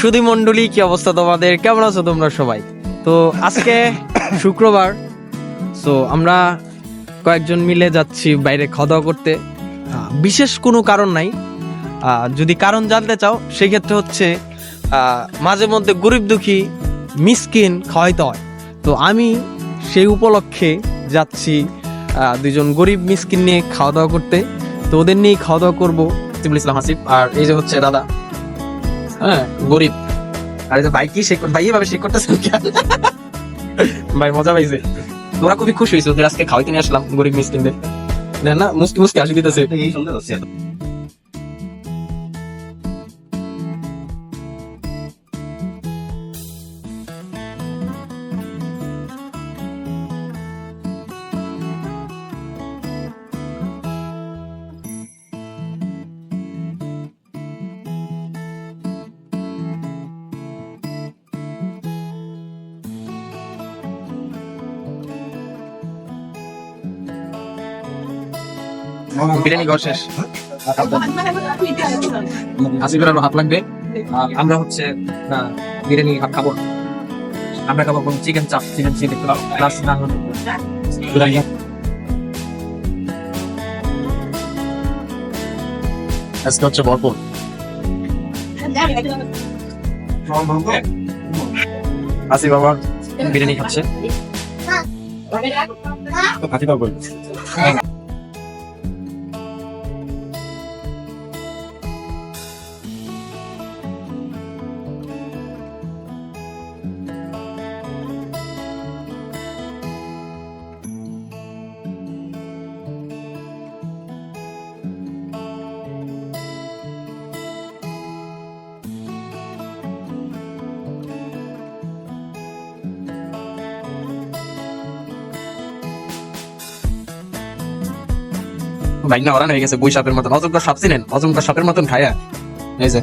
সুধী মণ্ডলী, কি অবস্থা তোমাদের? কেমন আছো তোমরা সবাই? তো আজকে শুক্রবার, তো আমরা কয়েকজন মিলে যাচ্ছি বাইরে খাওয়া দাওয়া করতে। বিশেষ কোনো কারণ নাই। যদি কারণ জানতে চাও সেক্ষেত্রে হচ্ছে মাঝে মধ্যে গরিব দুঃখী মিসকিন খাওয়াইতে হয়। তো আমি সেই উপলক্ষে যাচ্ছি দুইজন গরিব মিসকিন নিয়ে খাওয়া দাওয়া করতে। তো ওদের নিয়ে খাওয়া দাওয়া করবো। সিমুল ইসলাম হাসিব, আর এই যে হচ্ছে দাদা, হ্যাঁ গরিব। আর এই যে ভাই কি শেখ, ভাই এভাবে শেখ করতেছে ভাই মজা পাইছে। তোরা খুবই খুশি হয়েছে ওদের আজকে খাওয়াইতে নিয়ে আসলাম গরিব মিসকিনদের। না মুসকি মুসকি হাসি দিতেছে। বিরিয়ানি ঘর শেষ, আসিফের আরো হাত লাগবে। আমরা হচ্ছে বিরিয়ানি ভাত খাবো। আমরা খাবো চিকেন চাপ, চিকেন চিলি প্লাস না আজকে হচ্ছে ভরপুর। আসিফ বাবা বিরিয়ানি খাচ্ছে। আসিফ বাবা ভাই না ওরা হয়ে গেছে বই সাপের মতন, অজগর সাপ চিনেন? অজগর সাপের মতন খায়া এই যে